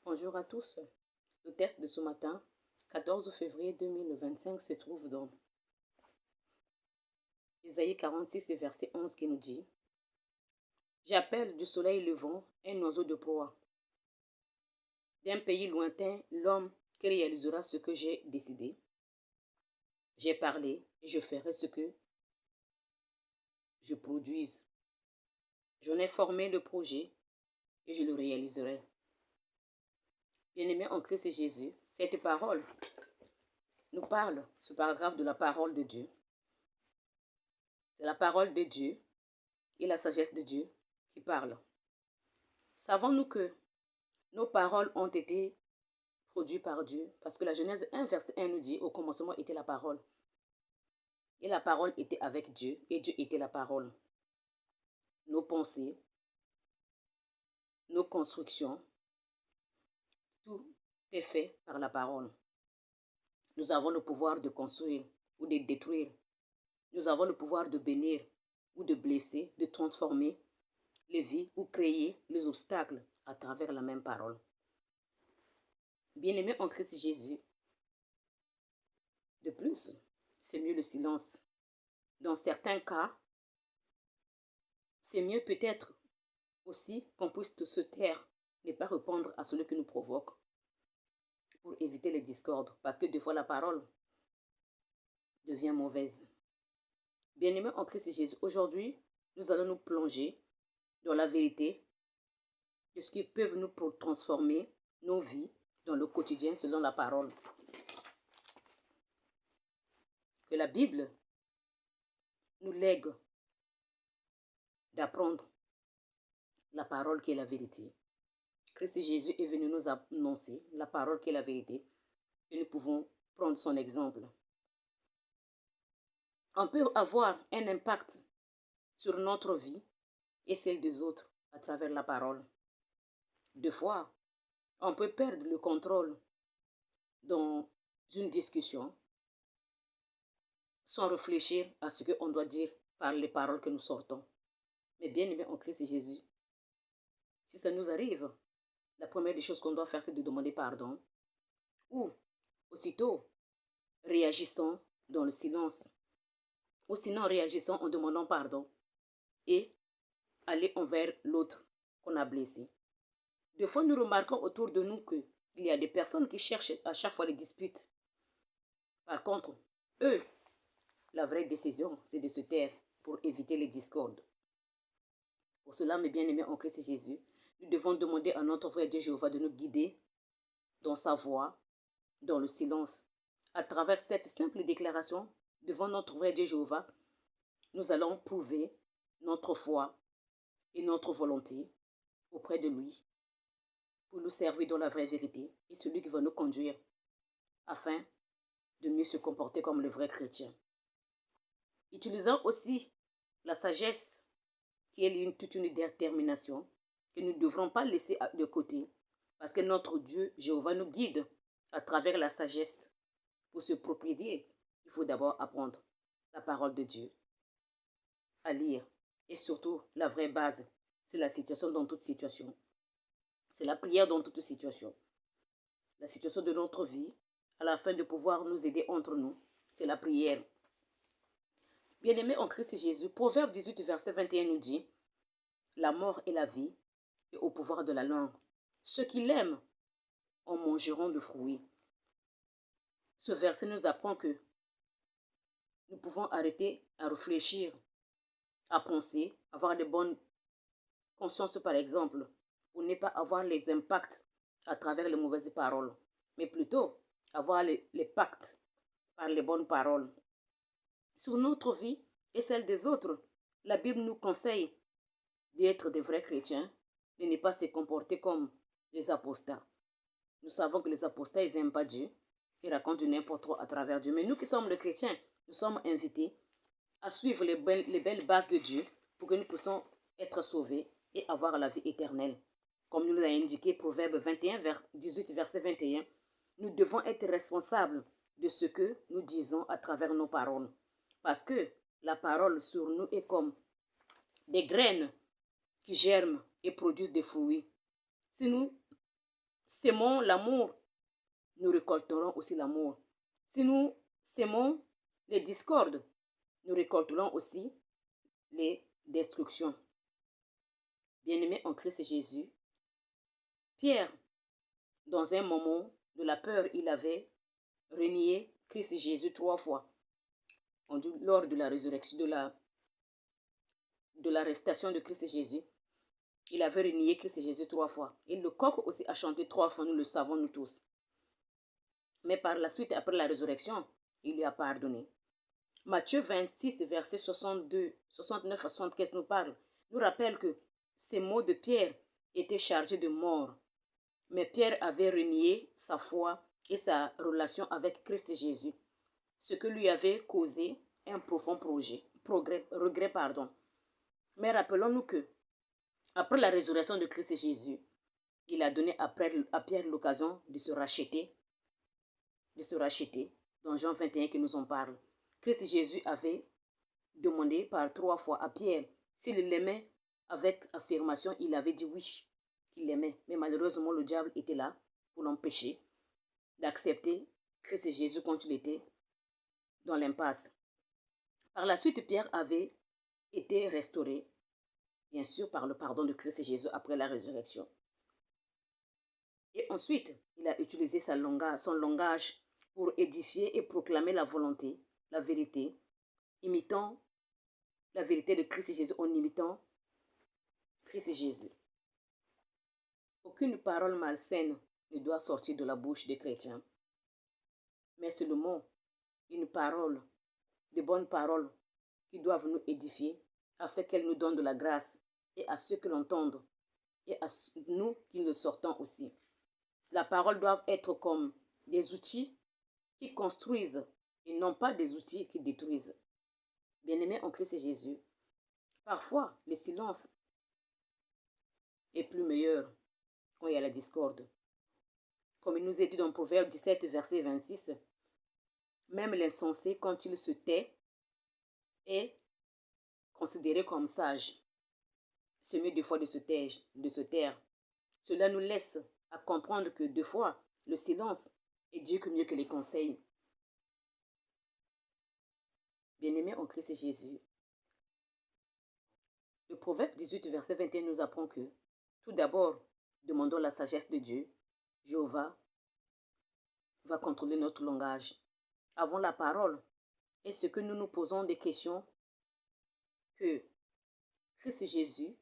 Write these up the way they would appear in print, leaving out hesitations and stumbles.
Bonjour à tous. Le texte de ce matin, 14 février 2025, se trouve dans Isaïe 46 et verset 11 qui nous dit: J'appelle du soleil levant un oiseau de proie. D'un pays lointain, l'homme qui réalisera ce que j'ai décidé. J'ai parlé et je ferai ce que je produise. J'en ai formé le projet et je le réaliserai. Bien-aimés en Christ Jésus, cette parole nous parle, ce paragraphe, de la parole de Dieu. C'est la parole de Dieu et la sagesse de Dieu qui parlent. Savons-nous que nos paroles ont été produites par Dieu? Parce que la Genèse 1, verset 1 nous dit: au commencement était la parole. Et la parole était avec Dieu, et Dieu était la parole. Nos pensées, nos constructions, tout est fait par la parole. Nous avons le pouvoir de construire ou de détruire. Nous avons le pouvoir de bénir ou de blesser, de transformer les vies ou créer les obstacles à travers la même parole. Bien-aimés en Christ Jésus, de plus, c'est mieux le silence. Dans certains cas, c'est mieux peut-être aussi qu'on puisse se taire, ne pas répondre à celui qui nous provoque, pour éviter les discordes, parce que des fois la parole devient mauvaise. Bien-aimés en Christ Jésus, aujourd'hui, nous allons nous plonger dans la vérité de ce qui peut nous transformer nos vies dans le quotidien selon la parole. Que la Bible nous lègue d'apprendre la parole qui est la vérité. Christ Jésus est venu nous annoncer la parole qui est la vérité et nous pouvons prendre son exemple. On peut avoir un impact sur notre vie et celle des autres à travers la parole. Des fois, on peut perdre le contrôle dans une discussion sans réfléchir à ce qu'on doit dire par les paroles que nous sortons. Mais bien aimé en Christ Jésus, si ça nous arrive, la première des choses qu'on doit faire, c'est de demander pardon. Ou, aussitôt, réagissons dans le silence. Ou sinon, réagissons en demandant pardon. Et aller envers l'autre qu'on a blessé. Des fois, nous remarquons autour de nous qu'il y a des personnes qui cherchent à chaque fois les disputes. Par contre, eux, la vraie décision, c'est de se taire pour éviter les discordes. Pour cela, mes bien-aimés en Christ Jésus, nous devons demander à notre frère Dieu Jéhovah de nous guider dans sa voie, dans le silence. À travers cette simple déclaration devant notre vrai Dieu Jéhovah, nous allons prouver notre foi et notre volonté auprès de lui pour nous servir dans la vraie vérité et celui qui va nous conduire afin de mieux se comporter comme le vrai chrétien. Utilisant aussi la sagesse qui est toute une détermination que nous ne devrons pas laisser de côté parce que notre Dieu Jéhovah nous guide à travers la sagesse. Pour se propriéter, il faut d'abord apprendre la parole de Dieu, à lire et surtout la vraie base, c'est la situation dans toute situation. C'est la prière dans toute situation. La situation de notre vie, à la fin de pouvoir nous aider entre nous, c'est la prière. Bien-aimés en Christ Jésus, Proverbe 18, verset 21 nous dit: la mort et la vie est au pouvoir de la langue. Ceux qui l'aiment en mangeront de fruits. Ce verset nous apprend que nous pouvons arrêter à réfléchir, à penser, avoir de bonnes consciences par exemple, pour ne pas avoir les impacts à travers les mauvaises paroles, mais plutôt avoir les pactes par les bonnes paroles. Sur notre vie et celle des autres, la Bible nous conseille d'être des vrais chrétiens, de ne pas se comporter comme les apostats. Nous savons que les apostats, ils n'aiment pas Dieu, ils racontent du n'importe quoi à travers Dieu. Mais nous qui sommes les chrétiens, nous sommes invités à suivre les belles bases de Dieu pour que nous puissions être sauvés et avoir la vie éternelle. Comme nous l'a indiqué Proverbe 18, verset 21, nous devons être responsables de ce que nous disons à travers nos paroles. Parce que la parole sur nous est comme des graines qui germent et produisent des fruits. Si nous sémons l'amour, nous récolterons aussi l'amour. Si nous sémons les discordes, nous récolterons aussi les destructions. Bien-aimés en Christ Jésus, Pierre, dans un moment de la peur, il avait renié Christ Jésus 3 fois. Lors de la résurrection, de l'arrestation de Christ Jésus, il avait renié Christ Jésus 3 fois. Et le coq aussi a chanté 3 fois, nous le savons nous tous. Mais par la suite, après la résurrection, il lui a pardonné. Matthieu 26, verset 69 à 75 nous rappelle que ces mots de Pierre étaient chargés de mort. Mais Pierre avait renié sa foi et sa relation avec Christ Jésus, ce que lui avait causé un profond regret. Mais rappelons-nous que, après la résurrection de Christ Jésus, il a donné à Pierre l'occasion de se racheter, dans Jean 21 qui nous en parle. Christ Jésus avait demandé par 3 fois à Pierre s'il l'aimait. Avec affirmation, il avait dit oui, qu'il l'aimait. Mais malheureusement, le diable était là pour l'empêcher d'accepter Christ Jésus quand il était dans l'impasse. Par la suite, Pierre avait été restauré, bien sûr, par le pardon de Christ Jésus après la résurrection. Et ensuite, il a utilisé son langage pour édifier et proclamer la volonté, la vérité, imitant la vérité de Christ Jésus en imitant Christ Jésus. Aucune parole malsaine ne doit sortir de la bouche des chrétiens. Mais seulement une parole, de bonnes paroles qui doivent nous édifier afin qu'elles nous donnent de la grâce et à ceux qui l'entendent et à nous qui le sortons aussi. La parole doit être comme des outils qui construisent et non pas des outils qui détruisent. Bien-aimés en Christ Jésus, parfois le silence est plus meilleur quand il y a la discorde. Comme il nous est dit dans Proverbe 17, verset 26, même l'insensé, quand il se tait, est considéré comme sage. C'est mieux des fois de se taire. Cela nous laisse à comprendre que des fois, le silence est mieux que les conseils. Bien-aimés en Christ Jésus, le Proverbe 18, verset 21 nous apprend que, tout d'abord, demandons la sagesse de Dieu. Jéhovah va contrôler notre langage. Avant la parole, est-ce que nous nous posons des questions que Christ Jésus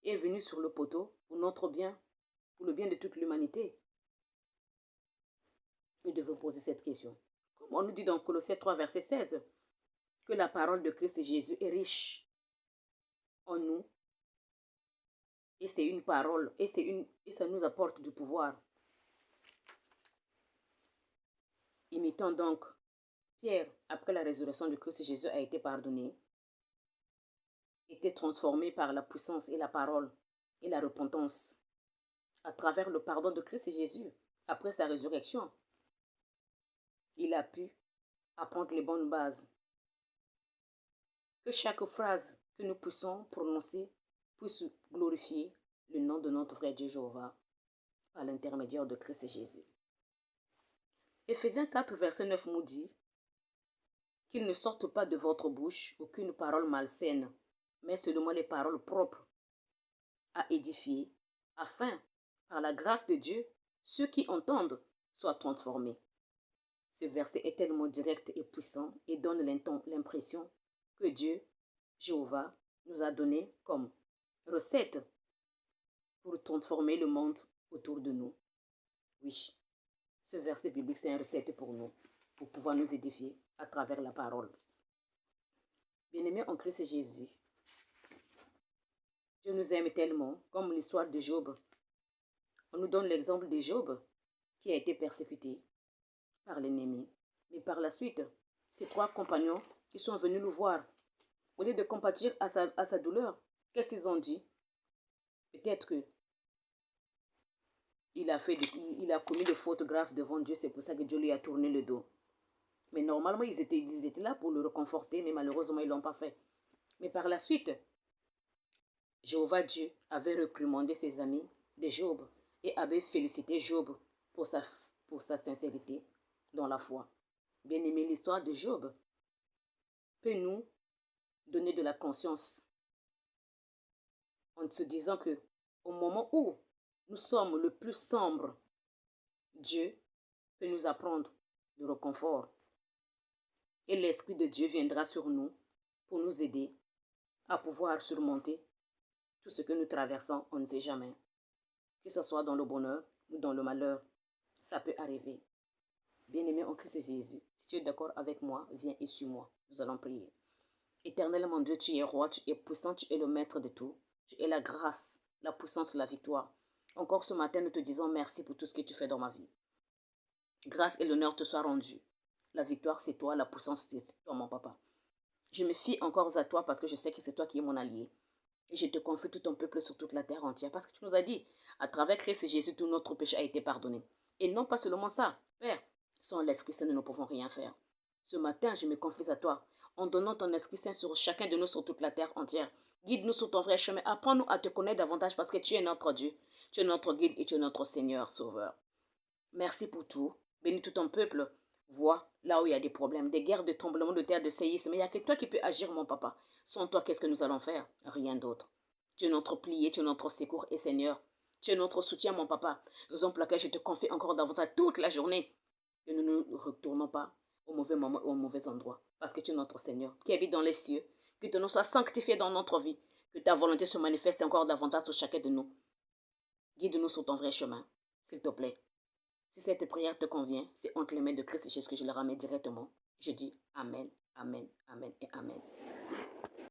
est venu sur le poteau pour notre bien, pour le bien de toute l'humanité? Nous devons poser cette question. Comme on nous dit dans Colossiens 3, verset 16, que la parole de Christ Jésus est riche en nous. Et c'est une parole, et ça nous apporte du pouvoir. Imitant donc Pierre, après la résurrection de Christ Jésus a été pardonné, était transformé par la puissance et la parole et la repentance. À travers le pardon de Christ Jésus, après sa résurrection, il a pu apprendre les bonnes bases. Que chaque phrase que nous puissions prononcer puisse glorifier le nom de notre vrai Dieu Jéhovah par l'intermédiaire de Christ Jésus. Éphésiens 4, verset 9 nous dit qu'il ne sorte pas de votre bouche aucune parole malsaine, mais seulement les paroles propres à édifier, afin, par la grâce de Dieu, ceux qui entendent soient transformés. Ce verset est tellement direct et puissant et donne l'impression que Dieu, Jéhovah, nous a donné comme recette pour transformer le monde autour de nous. Oui, ce verset biblique, c'est une recette pour nous, pour pouvoir nous édifier à travers la parole. Bien-aimés en Christ Jésus, Dieu nous aime tellement, comme l'histoire de Job. On nous donne l'exemple de Job, qui a été persécuté par l'ennemi. Mais par la suite, ces 3 compagnons qui sont venus nous voir, au lieu de compatir à sa douleur, qu'est-ce qu'ils ont dit? Peut-être que il a commis de fautes graves devant Dieu, c'est pour ça que Dieu lui a tourné le dos. Mais normalement, ils étaient là pour le réconforter, mais malheureusement, ils ne l'ont pas fait. Mais par la suite, Jéhovah Dieu avait réprimandé ses amis de Job et avait félicité Job pour sa sincérité dans la foi. Bien-aimé, l'histoire de Job peut nous donner de la conscience en se disant que au moment où nous sommes le plus sombres, Dieu peut nous apprendre le réconfort. Et l'Esprit de Dieu viendra sur nous pour nous aider à pouvoir surmonter tout ce que nous traversons, on ne sait jamais. Que ce soit dans le bonheur ou dans le malheur, ça peut arriver. Bien-aimé en Christ Jésus, si tu es d'accord avec moi, viens et suis-moi. Nous allons prier. Éternel mon Dieu, tu es roi, tu es puissant, tu es le maître de tout. Tu es la grâce, la puissance, la victoire. Encore ce matin, nous te disons merci pour tout ce que tu fais dans ma vie. Grâce et l'honneur te soient rendus. La victoire, c'est toi, la puissance, c'est toi, mon papa. Je me fie encore à toi parce que je sais que c'est toi qui es mon allié. Et je te confie tout ton peuple sur toute la terre entière. Parce que tu nous as dit, à travers Christ et Jésus, tout notre péché a été pardonné. Et non pas seulement ça, Père, sans l'Esprit Saint, nous ne pouvons rien faire. Ce matin, je me confie à toi, en donnant ton Esprit Saint sur chacun de nous, sur toute la terre entière. Guide-nous sur ton vrai chemin. Apprends-nous à te connaître davantage parce que tu es notre Dieu. Tu es notre guide et tu es notre Seigneur, Sauveur. Merci pour tout. Bénis tout ton peuple. Vois là où il y a des problèmes, des guerres, des tremblements de terre, de séismes. Mais il n'y a que toi qui peux agir, mon papa. Sans toi, qu'est-ce que nous allons faire? Rien d'autre. Tu es notre plié, tu es notre secours et Seigneur. Tu es notre soutien, mon papa. Raison pour laquelle je te confie encore davantage toute la journée. Que nous ne retournons pas au mauvais moment ou au mauvais endroit. Parce que tu es notre Seigneur qui habite dans les cieux. Que ton nom soit sanctifié dans notre vie. Que ta volonté se manifeste encore davantage sur chacun de nous. Guide-nous sur ton vrai chemin, s'il te plaît. Si cette prière te convient, c'est entre les mains de Christ Jésus que je la ramène directement. Je dis Amen, Amen, Amen et Amen.